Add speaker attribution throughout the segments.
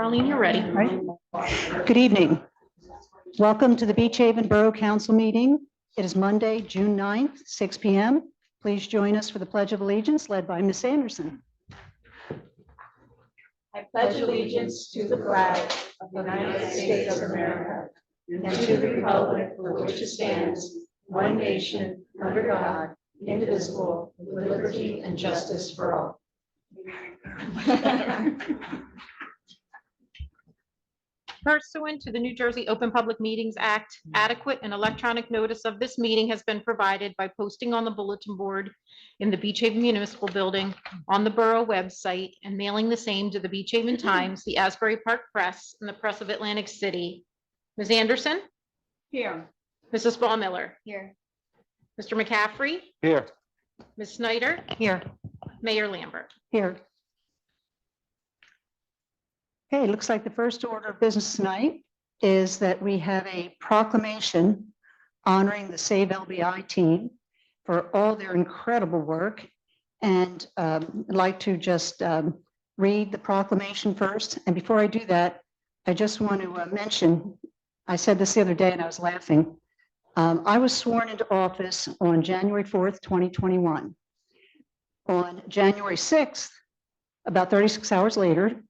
Speaker 1: Colleen, you're ready.
Speaker 2: All right. Good evening. Welcome to the Beach Haven Borough Council meeting. It is Monday, June 9th, 6 p.m. Please join us for the Pledge of Allegiance led by Ms. Anderson.
Speaker 3: I pledge allegiance to the flag of the United States of America and to the republic for which it stands, one nation, under God, indivisible, with liberty and justice for all.
Speaker 1: Pursuant to the New Jersey Open Public Meetings Act, adequate and electronic notice of this meeting has been provided by posting on the bulletin board in the Beach Haven Municipal Building, on the Borough website, and mailing the same to the Beach Haven Times, the Asbury Park Press, and the Press of Atlantic City. Ms. Anderson?
Speaker 3: Here.
Speaker 1: Mrs. Ballmiller?
Speaker 3: Here.
Speaker 1: Mr. McCaffrey?
Speaker 4: Here.
Speaker 1: Ms. Snyder?
Speaker 2: Here.
Speaker 1: Mayor Lambert?
Speaker 2: Here. Okay, looks like the first order of business tonight is that we have a proclamation honoring the Save LBI team for all their incredible work. And I'd like to just read the proclamation first. And before I do that, I just want to mention, I said this the other day and I was laughing. I was sworn into office on January 4th, 2021. On January 6th, about 36 hours later,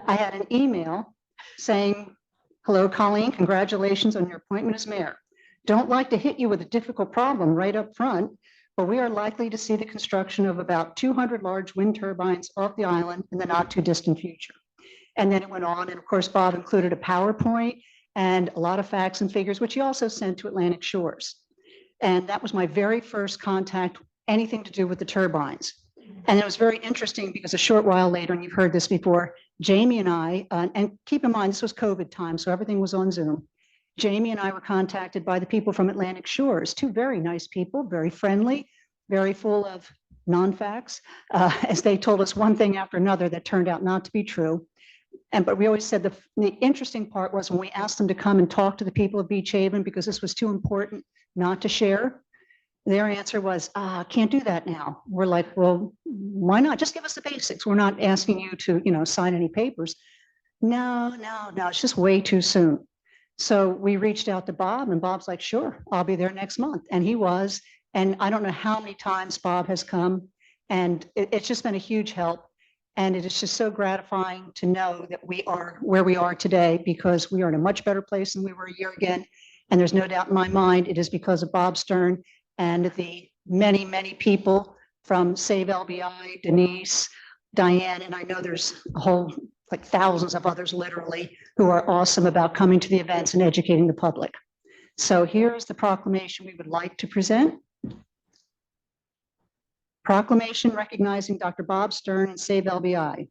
Speaker 2: I had an email saying, "Hello, Colleen, congratulations on your appointment as mayor. Don't like to hit you with a difficult problem right up front, but we are likely to see the construction of about 200 large wind turbines off the island in the not too distant future." And then it went on. And of course, Bob included a PowerPoint and a lot of facts and figures, which he also sent to Atlantic Shores. And that was my very first contact, anything to do with the turbines. And it was very interesting because a short while later, and you've heard this before, Jamie and I, and keep in mind, this was COVID time, so everything was on Zoom. Jamie and I were contacted by the people from Atlantic Shores, two very nice people, very friendly, very full of non-facts, as they told us one thing after another that turned out not to be true. But we always said the interesting part was when we asked them to come and talk to the people of Beach Haven, because this was too important not to share, their answer was, can't do that now. We're like, well, why not? Just give us the basics. We're not asking you to, sign any papers. No, it's just way too soon. So we reached out to Bob and Bob's like, sure, I'll be there next month. And he was, and I don't know how many times Bob has come, and it's just been a huge help. And it is just so gratifying to know that we are where we are today, because we are in a much better place than we were a year ago. And there's no doubt in my mind, it is because of Bob Stern and the many, many people from Save LBI, Denise, Diane, and I know there's a whole, like thousands of others literally, who are awesome about coming to the events and educating the public. So here's the proclamation we would like to present. Proclamation recognizing Dr. Bob Stern and Save LBI.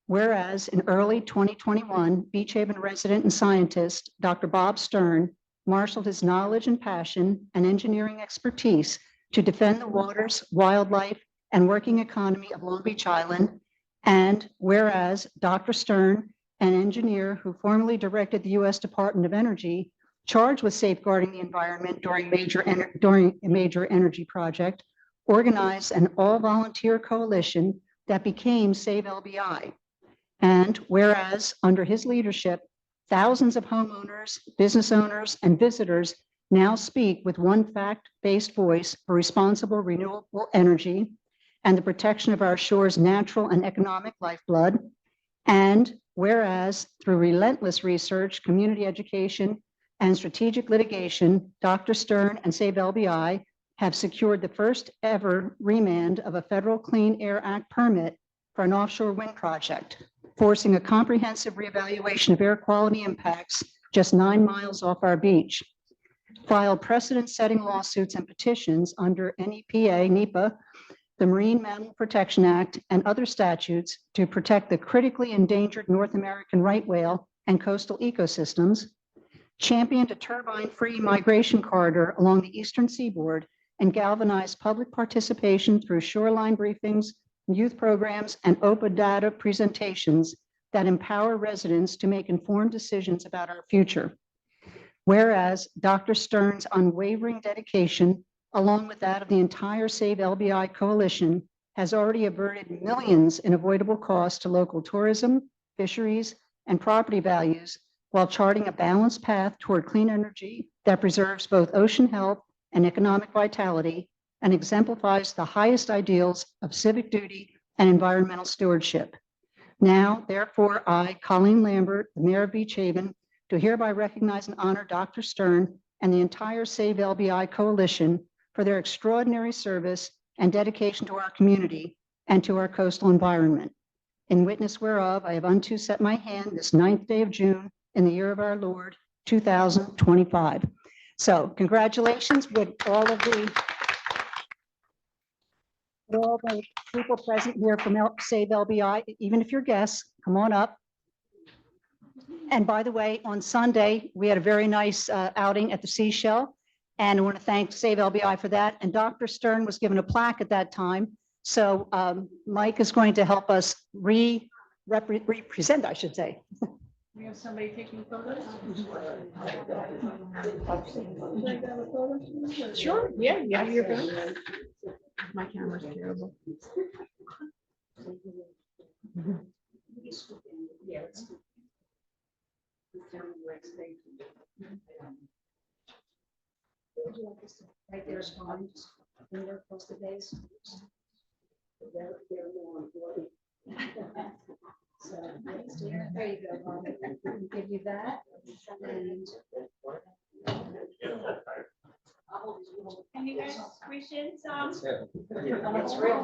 Speaker 2: Whereas in early 2021, Beach Haven resident and scientist, Dr. Bob Stern, marshaled his knowledge and passion and engineering expertise to defend the waters, wildlife, and working economy of Long Beach Island. And whereas Dr. Stern, an engineer who formerly directed the U.S. Department of Energy, charged with safeguarding the environment during a major energy project, organized an all-volunteer coalition that became Save LBI. And whereas under his leadership, thousands of homeowners, business owners, and visitors now speak with one fact-based voice for responsible renewable energy and the protection of our shore's natural and economic lifeblood. And whereas through relentless research, community education, and strategic litigation, Dr. Stern and Save LBI have secured the first ever remand of a federal Clean Air Act permit for an offshore wind project, forcing a comprehensive reevaluation of air quality impacts just 9 miles off our beach, filed precedent-setting lawsuits and petitions under NEPA, NEPA, the Marine Mammal Protection Act, and other statutes to protect the critically endangered North American right whale and coastal ecosystems, championed a turbine-free migration corridor along the eastern seaboard, and galvanized public participation through shoreline briefings, youth programs, and open data presentations that empower residents to make informed decisions about our future. Whereas Dr. Stern's unwavering dedication, along with that of the entire Save LBI coalition, has already averted millions in avoidable costs to local tourism, fisheries, and property values while charting a balanced path toward clean energy that preserves both ocean health and economic vitality and exemplifies the highest ideals of civic duty and environmental stewardship. Now, therefore, I, Colleen Lambert, the Mayor of Beach Haven, do hereby recognize and honor Dr. Stern and the entire Save LBI Coalition for their extraordinary service and dedication to our community and to our coastal environment. In witness whereof, I have unto set my hand this 9th day of June in the year of our Lord, 2025. So congratulations with all the people present here from Save LBI, even if you're guests, come on up. And by the way, on Sunday, we had a very nice outing at the Seashell. And I want to thank Save LBI for that. And Dr. Stern was given a plaque at that time. So Mike is going to help us represent, I should say.
Speaker 3: We have somebody taking photos? Sure, yeah, yeah, you're good.
Speaker 1: My camera's terrible.
Speaker 2: Right there is one. Finger across the base. So, there you go, Bob. Give you that. And
Speaker 3: Can you guys squeeze in some?
Speaker 2: That's real.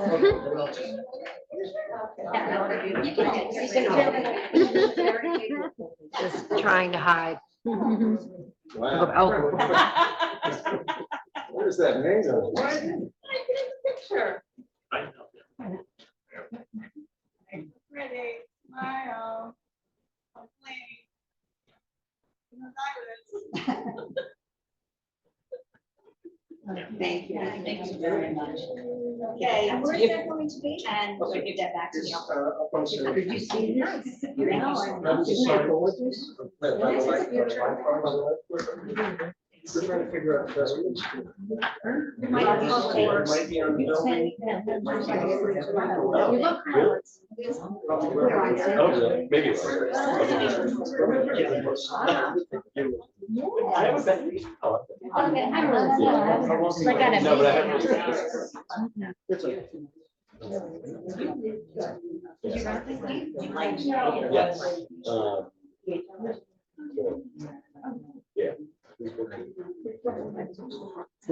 Speaker 4: Just trying to hide.
Speaker 5: Wow. Where's that name on?
Speaker 3: Picture. Ready, smile. Complain.
Speaker 4: Thank you.
Speaker 3: Thank you
Speaker 4: very much.
Speaker 3: Okay,
Speaker 4: and
Speaker 3: where's that going to be?
Speaker 4: And we'll give that back to
Speaker 5: It's,
Speaker 4: you.
Speaker 5: up on Center.
Speaker 4: Did you see this?
Speaker 5: That's the sign. By the way, we're trying to figure out. It might be on the building.
Speaker 4: You look how it's.
Speaker 5: Oh, maybe. I haven't been.
Speaker 4: Okay, I don't know. Like that.
Speaker 5: No, but I haven't. It's okay. Yes. Yeah. So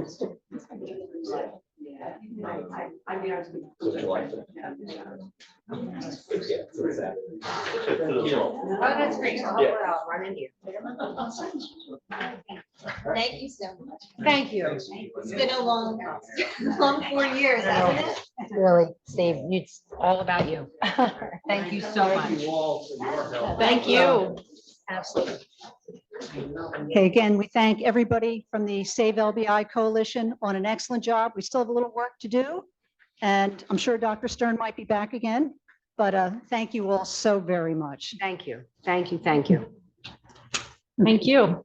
Speaker 5: July 5th. Yeah, so it's that.
Speaker 4: Oh, that's great. I hope we're all running here. Thank you so much. Thank you. It's been a long 4 years, hasn't it? Really, Steve, it's all about you. Thank you so much.
Speaker 5: Thank you all for your help.
Speaker 1: Thank you.
Speaker 4: Absolutely.
Speaker 2: okay, again, we thank everybody from the Save LBI Coalition on an excellent job. We still have a little work to do. And I'm sure Dr. Stern might be back again, but thank you all so very much.
Speaker 4: Thank you. Thank you. Thank you.
Speaker 1: Thank you.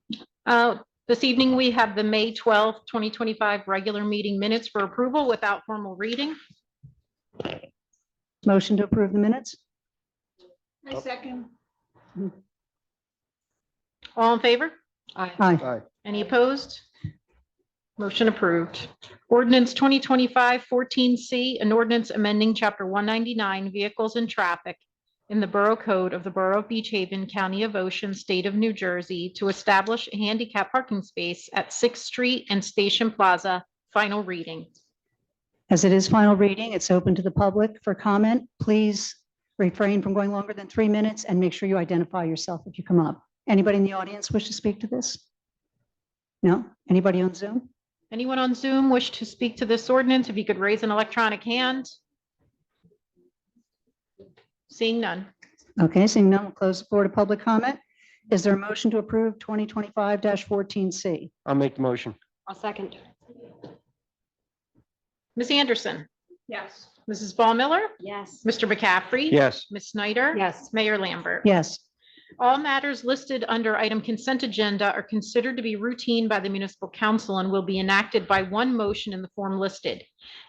Speaker 1: This evening, we have the May 12th, 2025 regular meeting minutes for approval without formal reading.
Speaker 2: Motion to approve the minutes?
Speaker 3: I second.
Speaker 1: All in favor?
Speaker 2: Aye.
Speaker 1: Any opposed? Motion approved. Ordinance 2025-14C, an ordinance amending Chapter 199 Vehicles and Traffic in the Borough Code of the Borough of Beach Haven, County of Ocean, State of New Jersey to establish a handicap parking space at 6th Street and Station Plaza. Final reading.
Speaker 2: As it is final reading, it's open to the public for comment. Please refrain from going longer than 3 minutes and make sure you identify yourself if you come up. Anybody in the audience wish to speak to this? No? Anybody on Zoom?
Speaker 1: Anyone on Zoom wish to speak to this ordinance? If you could raise an electronic hand. Seeing none.
Speaker 2: Okay, seeing none, we'll close the floor to public comment. Is there a motion to approve 2025-14C?
Speaker 6: I'll make the motion.
Speaker 4: I'll second.
Speaker 1: Ms. Anderson,
Speaker 3: Yes.
Speaker 1: Mrs. Ball Miller,
Speaker 4: Yes.
Speaker 1: Mr. McCaffrey.
Speaker 6: Yes.
Speaker 1: Ms. Snyder.
Speaker 4: Yes.
Speaker 1: Mayor Lambert.
Speaker 2: Yes.
Speaker 1: All matters listed under item consent agenda are considered to be routine by the municipal council and will be enacted by one motion in the form listed.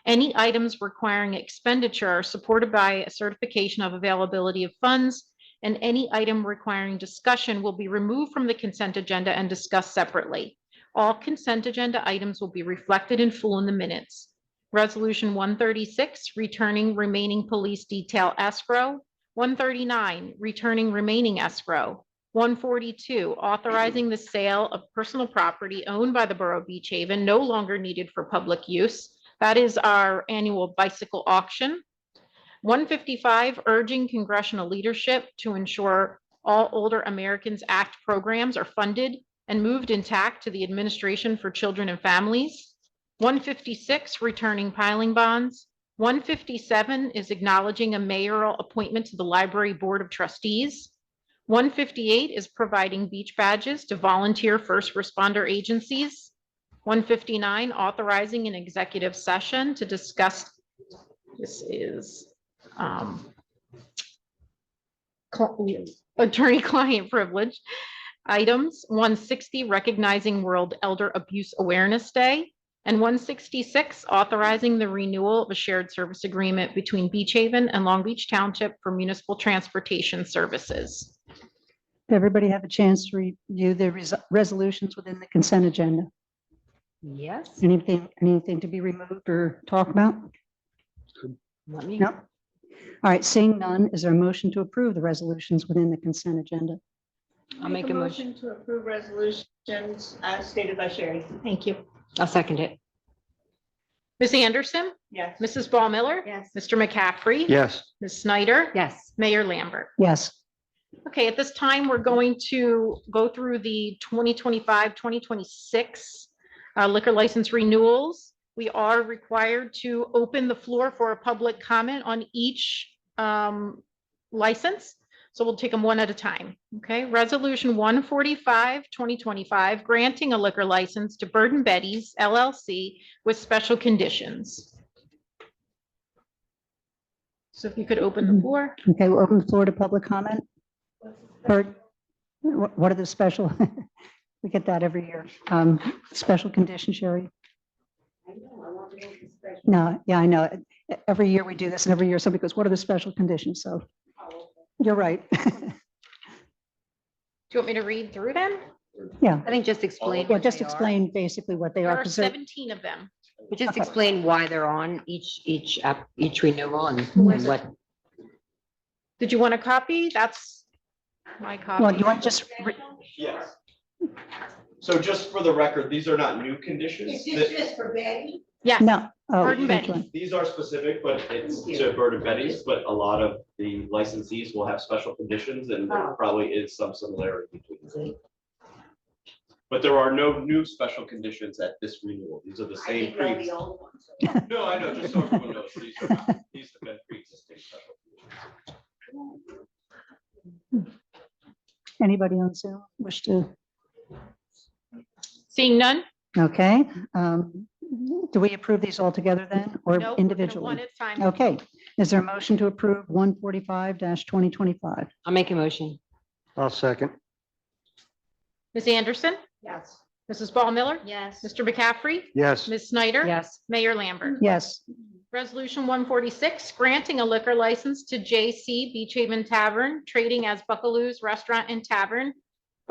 Speaker 1: Any items requiring expenditure are supported by a certification of availability of funds and any item requiring discussion will be removed from the consent agenda and discussed separately. All consent agenda items will be reflected in full in the minutes. Resolution 136, returning remaining police detail escrow. 139, returning remaining escrow. 142, authorizing the sale of personal property owned by the Borough of Beach Haven, no longer needed for public use. That is our annual bicycle auction. 155, urging congressional leadership to ensure all Older Americans Act programs are funded and moved intact to the Administration for Children and Families. 156, returning piling bonds. 157 is acknowledging a mayoral appointment to the Library Board of Trustees. 158 is providing beach badges to volunteer first responder agencies. 159, authorizing an executive session to discuss, this is attorney-client privilege items. 160, recognizing World Elder Abuse Awareness Day. And 166, authorizing the renewal of a shared service agreement between Beach Haven and Long Beach Township for municipal transportation services.
Speaker 2: Did everybody have a chance to review the resolutions within the consent agenda?
Speaker 4: Yes.
Speaker 2: Anything to be removed or talked about?
Speaker 4: Let me.
Speaker 2: No? All right, seeing none, is there a motion to approve the resolutions within the consent agenda?
Speaker 4: I'll make a motion.
Speaker 3: To approve resolutions as stated by Sherry.
Speaker 1: Thank you.
Speaker 4: I'll second it.
Speaker 1: Ms. Anderson,
Speaker 3: Yes.
Speaker 1: Mrs. Ball Miller,
Speaker 3: Yes.
Speaker 1: Mr. McCaffrey.
Speaker 5: Yes.
Speaker 1: Ms. Snyder.
Speaker 4: Yes.
Speaker 1: Mayor Lambert.
Speaker 2: Yes.
Speaker 1: Okay, at this time, we're going to go through the 2025, 2026 liquor license renewals. We are required to open the floor for a public comment on each license. So we'll take them one at a time. Okay, Resolution 145, 2025, granting a liquor license to Bird and Betty's LLC with special conditions. So if you could open the floor.
Speaker 2: Okay, we'll open the floor to public comment. Or what are the special, we get that every year. Special conditions, Sherry? No, yeah, I know. Every year we do this and every year somebody goes, what are the special conditions? So you're right.
Speaker 1: Do you want me to read through them?
Speaker 2: Yeah,
Speaker 4: I think just explain.
Speaker 2: yeah,
Speaker 4: what
Speaker 2: just
Speaker 4: they are.
Speaker 2: explain basically what they
Speaker 1: There
Speaker 2: are.
Speaker 1: are
Speaker 2: 'cause they're-
Speaker 1: 17 of them.
Speaker 4: But just explain why they're on each renewal and what.
Speaker 1: Did you want a copy? That's my copy.
Speaker 2: Well, you want just,
Speaker 6: Yes. So just for the record, these are not new conditions.
Speaker 3: just for Betty?
Speaker 1: Yes.
Speaker 2: no. Oh,
Speaker 1: Bird and
Speaker 2: which
Speaker 1: Betty.
Speaker 2: one?
Speaker 6: These are specific, but it's to Bird and Betty's, but a lot of the licensees will have special conditions and there probably is some similarity between them. But there are no new special conditions at this renewal. These are the same.
Speaker 3: old ones.
Speaker 6: No, I know, just so everyone knows, these have been pre-existing special conditions.
Speaker 2: Anybody on Zoom wish to?
Speaker 1: Seeing none?
Speaker 2: Okay. Do we approve these all together then or
Speaker 1: No, we're gonna
Speaker 2: individually?
Speaker 1: one at a time.
Speaker 2: Okay. Is there a motion to approve 145-2025?
Speaker 4: I'll make a motion.
Speaker 5: I'll second.
Speaker 1: Ms. Anderson,
Speaker 3: Yes.
Speaker 1: Mrs. Ball Miller,
Speaker 3: Yes.
Speaker 1: Mr. McCaffrey,
Speaker 5: Yes.
Speaker 1: Ms. Snyder.
Speaker 4: Yes.
Speaker 1: Mayor Lambert.
Speaker 2: Yes.
Speaker 1: Resolution 146, granting a liquor license to J.C. Beach Haven Tavern, trading as Buckaloo's Restaurant and Tavern,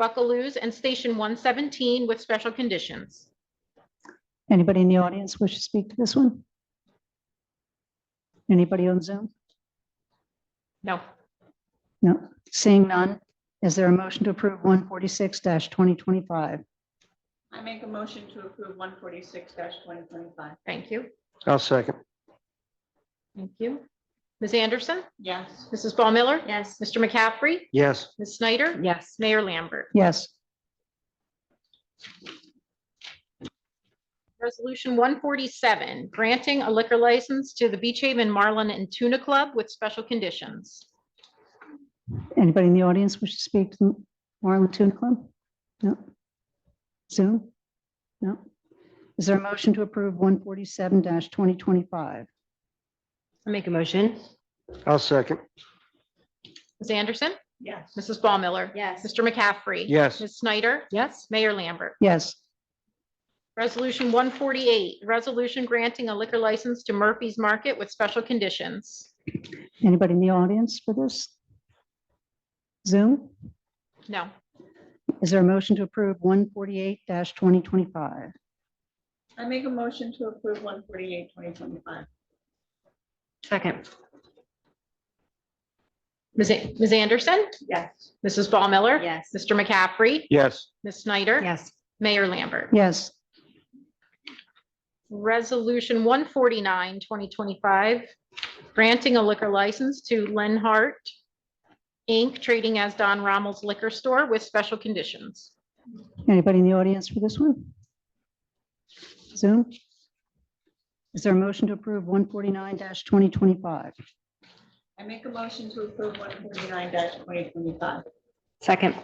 Speaker 1: Buckaloo's and Station 117 with special conditions.
Speaker 2: Anybody in the audience wish to speak to this one? Anybody on Zoom?
Speaker 1: No.
Speaker 2: No. Seeing none, is there a motion to approve 146-2025?
Speaker 3: I make a motion to approve 146-2025.
Speaker 1: Thank you.
Speaker 5: I'll second.
Speaker 1: Thank you. Ms. Anderson,
Speaker 3: Yes.
Speaker 1: Mrs. Ball Miller,
Speaker 3: Yes.
Speaker 1: Mr. McCaffrey,
Speaker 5: Yes.
Speaker 1: Ms. Snyder.
Speaker 4: Yes.
Speaker 1: Mayor Lambert.
Speaker 2: Yes.
Speaker 1: Resolution 147, granting a liquor license to the Beach Haven Marlin and Tuna Club with special conditions.
Speaker 2: Anybody in the audience wish to speak to Marlin Tuna Club? No. Zoom? No. Is there a motion to approve 147-2025?
Speaker 4: I'll make a motion.
Speaker 5: I'll second.
Speaker 1: Ms. Anderson,
Speaker 3: Yes.
Speaker 1: Mrs. Ball Miller,
Speaker 3: Yes.
Speaker 1: Mr. McCaffrey.
Speaker 5: Yes.
Speaker 1: Ms. Snyder,
Speaker 4: Yes.
Speaker 1: Mayor Lambert.
Speaker 2: Yes.
Speaker 1: Resolution 148, resolution granting a liquor license to Murphy's Market with special conditions.
Speaker 2: Anybody in the audience for this? Zoom?
Speaker 1: No.
Speaker 2: Is there a motion to approve 148-2025?
Speaker 3: I make a motion to approve 148-2025.
Speaker 4: Second.
Speaker 1: Ms. Anderson,
Speaker 3: Yes.
Speaker 1: Mrs. Ball Miller.
Speaker 4: Yes.
Speaker 1: Mr. McCaffrey,
Speaker 5: Yes.
Speaker 1: Ms. Snyder.
Speaker 4: Yes.
Speaker 1: Mayor Lambert.
Speaker 2: Yes.
Speaker 1: Resolution 149, 2025, granting a liquor license to Lenhart Inc., trading as Don Rommel's Liquor Store with special conditions.
Speaker 2: Anybody in the audience for this one? Zoom? Is there a motion to approve 149-2025?
Speaker 3: I make a motion to approve 149-2025.
Speaker 4: Second.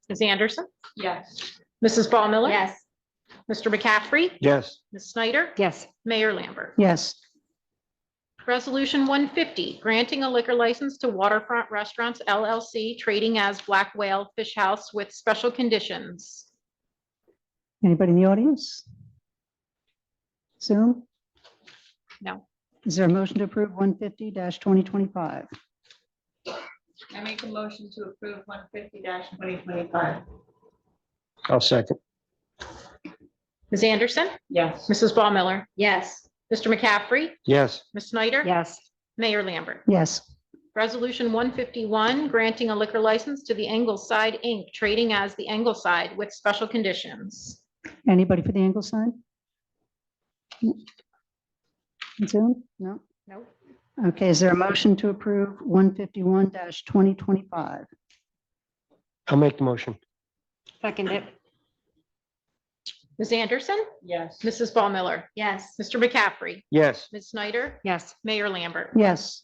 Speaker 1: Ms. Anderson,
Speaker 3: Yes.
Speaker 1: Mrs. Ball Miller.
Speaker 4: Yes.
Speaker 1: Mr. McCaffrey,
Speaker 5: Yes.
Speaker 1: Ms. Snyder,
Speaker 4: Yes.
Speaker 1: Mayor Lambert.
Speaker 2: Yes.
Speaker 1: Resolution 150, granting a liquor license to Waterfront Restaurants LLC, trading as Black Whale Fish House with special conditions.
Speaker 2: Anybody in the audience? Zoom?
Speaker 1: No.
Speaker 2: Is there a motion to approve 150-2025?
Speaker 3: I make a motion to approve 150-2025.
Speaker 5: I'll second.
Speaker 1: Ms. Anderson,
Speaker 3: Yes.
Speaker 1: Mrs. Ball Miller,
Speaker 4: Yes.
Speaker 1: Mr. McCaffrey,
Speaker 5: Yes.
Speaker 1: Ms. Snyder.
Speaker 4: Yes.
Speaker 1: Mayor Lambert.
Speaker 2: Yes.
Speaker 1: Resolution 151, granting a liquor license to the Ingleside Inc., trading as the Ingleside with special conditions.
Speaker 2: Anybody for the Ingleside? Zoom? No?
Speaker 1: No.
Speaker 2: Okay, is there a motion to approve 151-2025?
Speaker 5: I'll make the motion.
Speaker 4: Second it.
Speaker 1: Ms. Anderson,
Speaker 3: Yes.
Speaker 1: Mrs. Ball Miller,
Speaker 4: Yes.
Speaker 1: Mr. McCaffrey,
Speaker 5: Yes.
Speaker 1: Ms. Snyder,
Speaker 4: Yes.
Speaker 1: Mayor Lambert.
Speaker 2: Yes.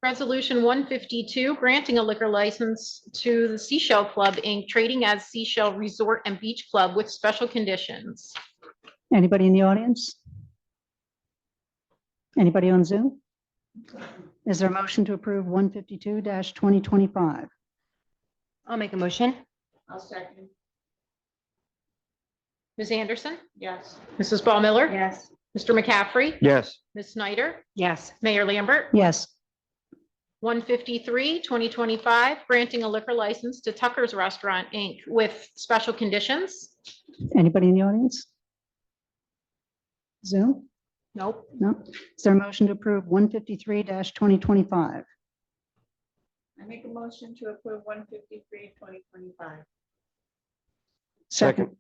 Speaker 1: Resolution 152, granting a liquor license to the Seashell Club, Inc., trading as Seashell Resort and Beach Club with special conditions.
Speaker 2: Anybody in the audience? Anybody on Zoom? Is there a motion to approve 152-2025?
Speaker 4: I'll make a motion.
Speaker 3: I'll second.
Speaker 1: Ms. Anderson,
Speaker 3: Yes.
Speaker 1: Mrs. Ball Miller,
Speaker 4: Yes.
Speaker 1: Mr. McCaffrey,
Speaker 5: Yes.
Speaker 1: Ms. Snyder,
Speaker 4: Yes.
Speaker 1: Mayor Lambert.
Speaker 2: Yes.
Speaker 1: 153, 2025, granting a liquor license to Tucker's Restaurant, Inc. with special conditions.
Speaker 2: Anybody in the audience? Zoom?
Speaker 1: Nope.
Speaker 2: No. Is there a motion to approve 153-2025?
Speaker 3: I make a motion to approve 153-2025.
Speaker 2: Second.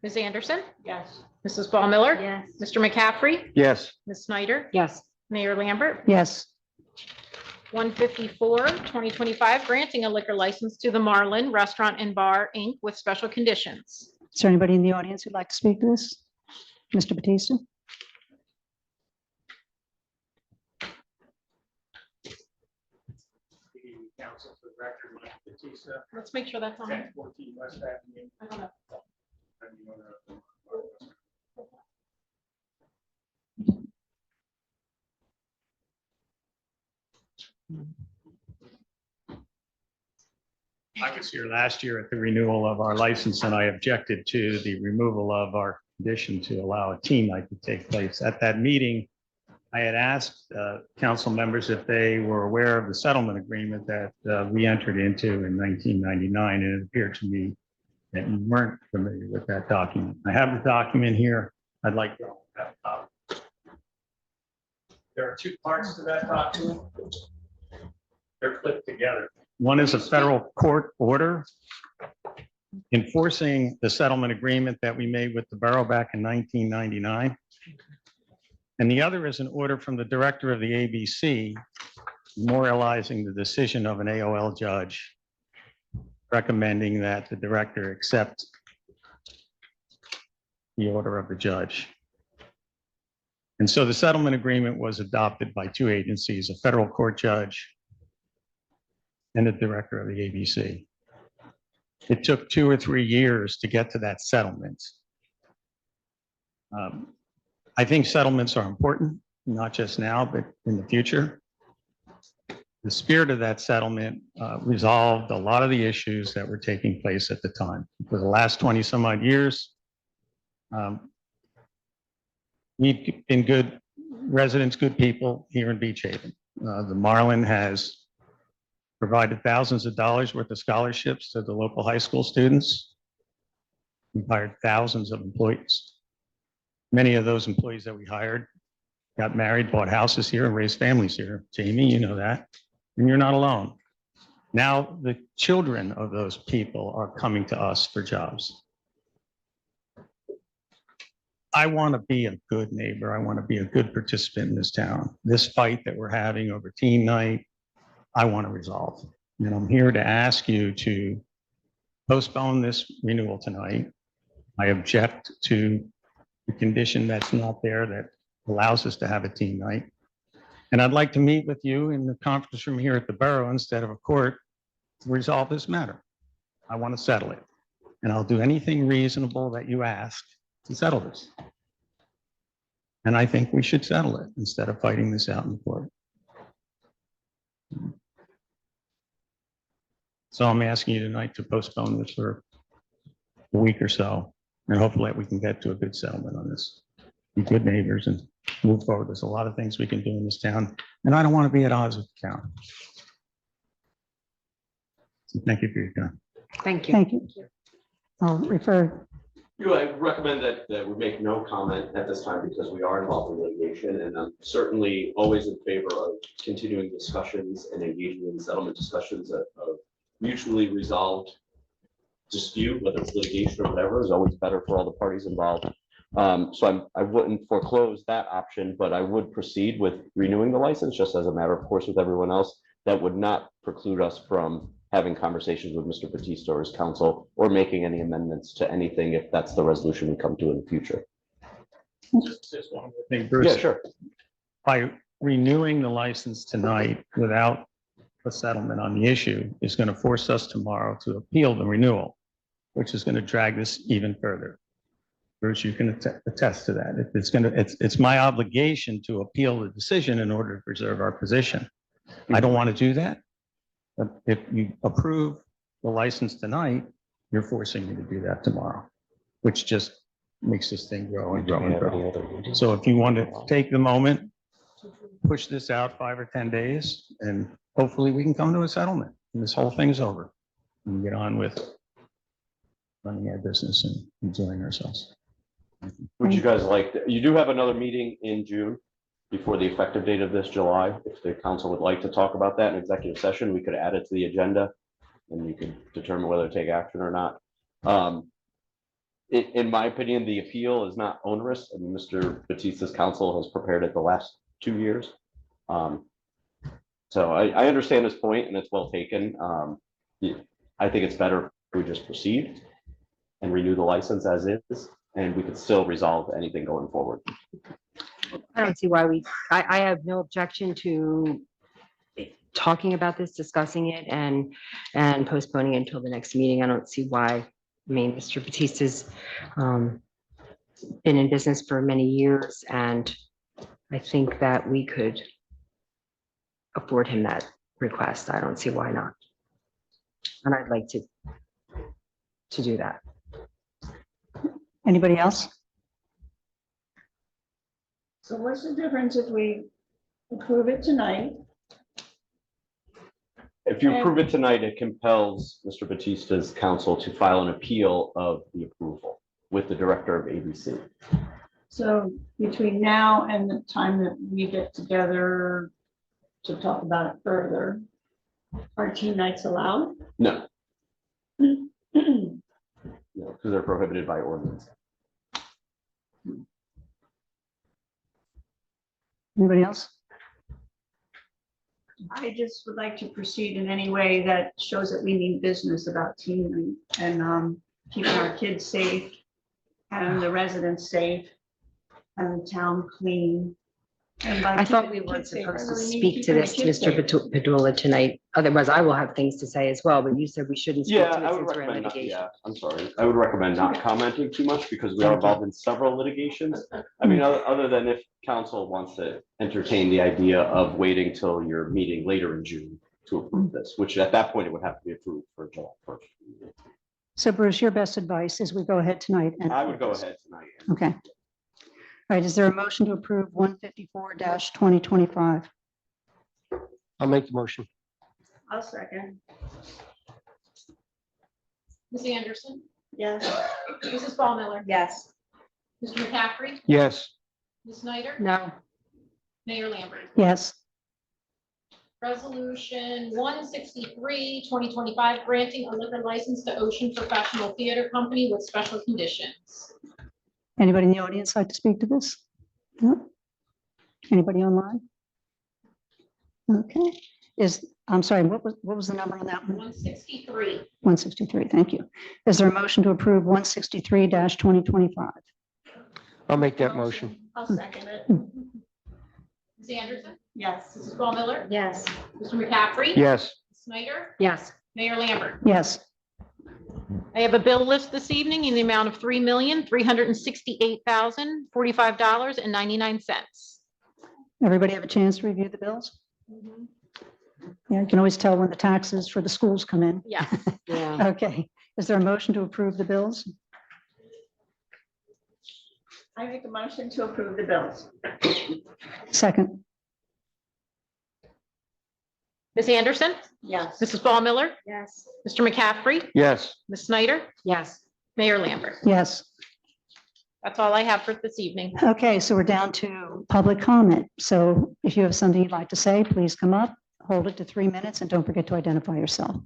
Speaker 1: Ms. Anderson,
Speaker 3: Yes.
Speaker 1: Mrs. Ball Miller,
Speaker 4: Yes.
Speaker 1: Mr. McCaffrey,
Speaker 5: Yes.
Speaker 1: Ms. Snyder,
Speaker 4: Yes.
Speaker 1: Mayor Lambert.
Speaker 2: Yes.
Speaker 1: 154, 2025, granting a liquor license to the Marlin Restaurant and Bar, Inc. with special conditions.
Speaker 2: Is there anybody in the audience who'd like to speak to this? Mr. Batista?
Speaker 5: Council for the record, Mike Batista,
Speaker 1: Let's make sure that's on.
Speaker 5: 1014 West Avenue.
Speaker 1: I don't know.
Speaker 7: I was here last year at the renewal of our license, and I objected to the removal of our condition to allow a team night to take place. At that meeting, I had asked council members if they were aware of the settlement agreement that we entered into in 1999, and it appeared to me that you weren't familiar with that document. I have the document here. I'd like to. There are two parts to that document. They're clipped together. One is a federal court order enforcing the settlement agreement that we made with the borough back in 1999. And the other is an order from the director of the ABC memorializing the decision of an AOL judge recommending that the director accept the order of the judge. And so the settlement agreement was adopted by two agencies, a federal court judge and the director of the ABC. It took 2 or 3 years to get to that settlement. I think settlements are important, not just now, but in the future. The spirit of that settlement resolved a lot of the issues that were taking place at the time. For the last 20 some odd years, we've been good residents, good people here in Beach Haven. The Marlin has provided thousands of dollars worth of scholarships to the local high school students. We've hired thousands of employees. Many of those employees that we hired got married, bought houses here, and raised families here. Jamie, you know that, and you're not alone. Now, the children of those people are coming to us for jobs. I want to be a good neighbor. I want to be a good participant in this town. This fight that we're having over teen night, I want to resolve. And I'm here to ask you to postpone this renewal tonight. I object to the condition that's not there that allows us to have a teen night. And I'd like to meet with you in the conference room here at the borough instead of a court to resolve this matter. I want to settle it. And I'll do anything reasonable that you ask to settle this. And I think we should settle it instead of fighting this out in court. So I'm asking you tonight to postpone this for a week or so, and hopefully we can get to a good settlement on this. Be good neighbors and move forward. There's a lot of things we can do in this town, and I don't want to be at odds with the town. So thank you for your time.
Speaker 4: Thank you.
Speaker 2: Thank you. I'll refer,
Speaker 6: I recommend that we make no comment at this time because we are involved in litigation, and I'm certainly always in favor of continuing discussions and engaging in settlement discussions of mutually resolved dispute, whether it's litigation or whatever, is always better for all the parties involved. So I wouldn't foreclose that option, but I would proceed with renewing the license just as a matter of course with everyone else. That would not preclude us from having conversations with Mr. Batista or his counsel or making any amendments to anything if that's the resolution we come to in the future.
Speaker 7: Just one more thing, Bruce.
Speaker 6: Yeah, sure.
Speaker 7: By renewing the license tonight without a settlement on the issue is going to force us tomorrow to appeal the renewal, which is going to drag this even further. Bruce, you can attest to that. It's my obligation to appeal the decision in order to preserve our position. I don't want to do that. But if you approve the license tonight, you're forcing me to do that tomorrow, which just makes this thing grow and grow and grow. So if you want to take the moment, push this out 5 or 10 days, and hopefully we can come to a settlement and this whole thing's over and get on with running our business and enjoying ourselves.
Speaker 6: Would you guys like, you do have another meeting in June before the effective date of this July. If the council would like to talk about that in executive session, we could add it to the agenda and you could determine whether to take action or not. In my opinion, the appeal is not onerous, and Mr. Batista's counsel has prepared it the last 2 years. So I understand this point and it's well taken. I think it's better if we just proceed and renew the license as is, and we could still resolve anything going forward.
Speaker 4: I don't see why I have no objection to talking about this, discussing it and postponing it until the next meeting. I don't see why. I mean, Mr. Batista's been in business for many years, and I think that we could afford him that request. I don't see why not. And I'd like to do that.
Speaker 2: anybody else?
Speaker 3: So what's the difference if we approve it tonight?
Speaker 6: If you approve it tonight, it compels Mr. Batista's counsel to file an appeal of the approval with the director of ABC.
Speaker 3: So between now and the time that we get together to talk about it further, are teen nights allowed?
Speaker 6: No, because they're prohibited by ordinance.
Speaker 2: Anybody else?
Speaker 3: I just would like to proceed in any way that shows that we mean business about teen and keeping our kids safe and the residents safe and the town clean. And by
Speaker 4: I thought we
Speaker 3: keeping the
Speaker 4: weren't
Speaker 3: kids safe,
Speaker 4: supposed
Speaker 3: I
Speaker 4: to
Speaker 3: really mean
Speaker 4: speak to
Speaker 3: keeping the
Speaker 4: this,
Speaker 3: kids
Speaker 4: Mr.
Speaker 3: safe.
Speaker 4: Padula, tonight. Otherwise, I will have things to say as well, but you said we shouldn't speak
Speaker 6: Yeah,
Speaker 4: to
Speaker 6: I
Speaker 4: it
Speaker 6: would
Speaker 4: since we're in
Speaker 6: recommend,
Speaker 4: litigation.
Speaker 6: I'm sorry. I would recommend not commenting too much because we are involved in several litigations. I mean, other than if council wants to entertain the idea of waiting till your meeting later in June to approve this, which at that point it would have to be approved for July 1st.
Speaker 2: So Bruce, your best advice is we go ahead tonight. and-
Speaker 6: I would go ahead tonight.
Speaker 2: Okay. right, is there a motion to approve 154-2025?
Speaker 5: I'll make the motion.
Speaker 3: I'll second.
Speaker 1: Ms. Anderson,
Speaker 3: Yes.
Speaker 1: Mrs. Ball Miller,
Speaker 3: Yes.
Speaker 1: Mr. McCaffrey,
Speaker 5: Yes.
Speaker 1: Ms. Snyder,
Speaker 4: No,
Speaker 1: Mayor Lambert.
Speaker 2: Yes,
Speaker 1: Resolution 163, 2025, granting a liquor license to Ocean Professional Theater Company with special conditions.
Speaker 2: anybody in the audience like to speak to this? No? Anybody online? Okay, I'm sorry, what was the number on that one?
Speaker 1: 163.
Speaker 2: 163, thank you. Is there a motion to approve 163-2025?
Speaker 5: I'll make that motion.
Speaker 3: I'll second it.
Speaker 1: Ms. Anderson,
Speaker 3: Yes.
Speaker 1: Mrs. Ball Miller,
Speaker 3: Yes.
Speaker 1: Mr. McCaffrey.
Speaker 5: Yes.
Speaker 1: Ms. Snyder,
Speaker 4: yes,
Speaker 1: Mayor Lambert.
Speaker 2: Yes,
Speaker 1: I have a bill list this evening in the amount of $3,368,045.99.
Speaker 2: everybody have a chance to review the bills? Yeah, you can always tell when the taxes for the schools come in.
Speaker 1: Yes.
Speaker 4: yeah.
Speaker 2: Okay, is there a motion to approve the bills?
Speaker 3: I make a motion to approve the bills.
Speaker 2: Second,
Speaker 1: Ms. Anderson,
Speaker 3: Yes.
Speaker 1: Mrs. Ball Miller,
Speaker 3: Yes.
Speaker 1: Mr. McCaffrey,
Speaker 5: Yes.
Speaker 1: Ms. Snyder,
Speaker 4: Yes,
Speaker 1: Mayor Lambert.
Speaker 2: yes.
Speaker 1: That's all I have for this evening.
Speaker 2: Okay, so we're down to public comment. So if you have something you'd like to say, please come up, hold it to 3 minutes, and don't forget to identify yourself.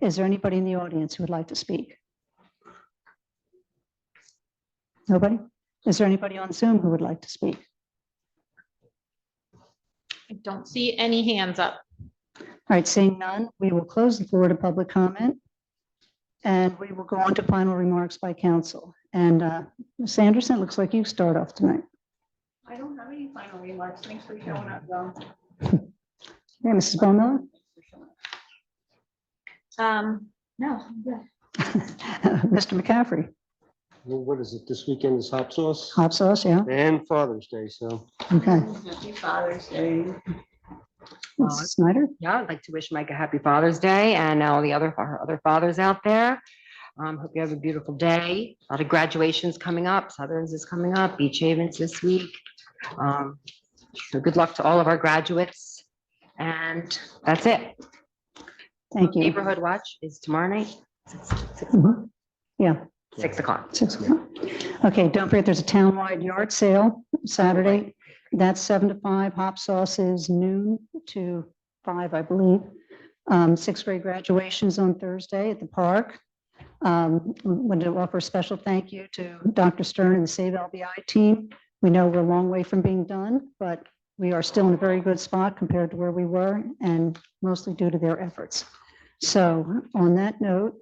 Speaker 2: Is there anybody in the audience who would like to speak? Nobody? Is there anybody on Zoom who would like to speak?
Speaker 1: I don't see any hands up.
Speaker 2: All right, seeing none, we will close the floor to public comment. And we will go on to final remarks by council. And Ms. Anderson, it looks like you start off tonight.
Speaker 3: I don't have any final remarks. Thanks for showing up, though.
Speaker 2: Yeah, Mrs. Bowmiller?
Speaker 3: No, yeah.
Speaker 2: Mr. McCaffrey?
Speaker 5: Well, what is it? This weekend is hot sauce
Speaker 2: Hot sauce, yeah?
Speaker 5: and Father's Day, so.
Speaker 2: Okay.
Speaker 3: Happy Father's Day.
Speaker 2: Mrs. Snyder?
Speaker 4: yeah, I'd like to wish Mike a happy Father's Day and all the other fathers out there. Hope you have a beautiful day. A lot of graduations coming up. Southerns is coming up, Beach Haven's this week. So good luck to all of our graduates. And that's it.
Speaker 2: Thank you.
Speaker 4: Neighborhood Watch is tomorrow night.
Speaker 2: Mhm. Yeah.
Speaker 4: 6 o'clock.
Speaker 2: 6 o'clock. Okay, don't forget, there's a townwide yard sale Saturday. That's 7 to 5. Hot sauce is noon to 5, I believe. Sixth grade graduations on Thursday at the park. Want to offer a special thank you to Dr. Stern and the Save LBI team. We know we're a long way from being done, but we are still in a very good spot compared to where we were, and mostly due to their efforts. So on that note,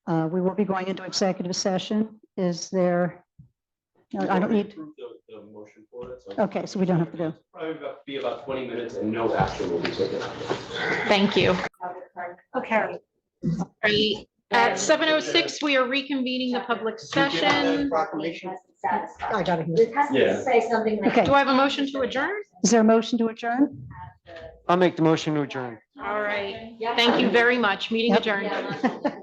Speaker 2: we will be going into executive session. Is there, no, I don't need,
Speaker 6: Approve the motion for it, so
Speaker 2: okay, so we don't have to do.
Speaker 6: probably be about 20 minutes and no action will be taken.
Speaker 1: Thank you.
Speaker 2: Okay.
Speaker 1: Right. At 7:06, we are reconvening the public session.
Speaker 5: Proclamation.
Speaker 2: I got it here.
Speaker 3: It has
Speaker 6: Yeah.
Speaker 3: to say something like.
Speaker 2: Okay,
Speaker 1: Do I have a motion to adjourn?
Speaker 2: is there a motion to adjourn?
Speaker 5: I'll make the motion to adjourn.
Speaker 1: All right. Thank you very much. Meeting
Speaker 2: Yep.
Speaker 1: adjourned.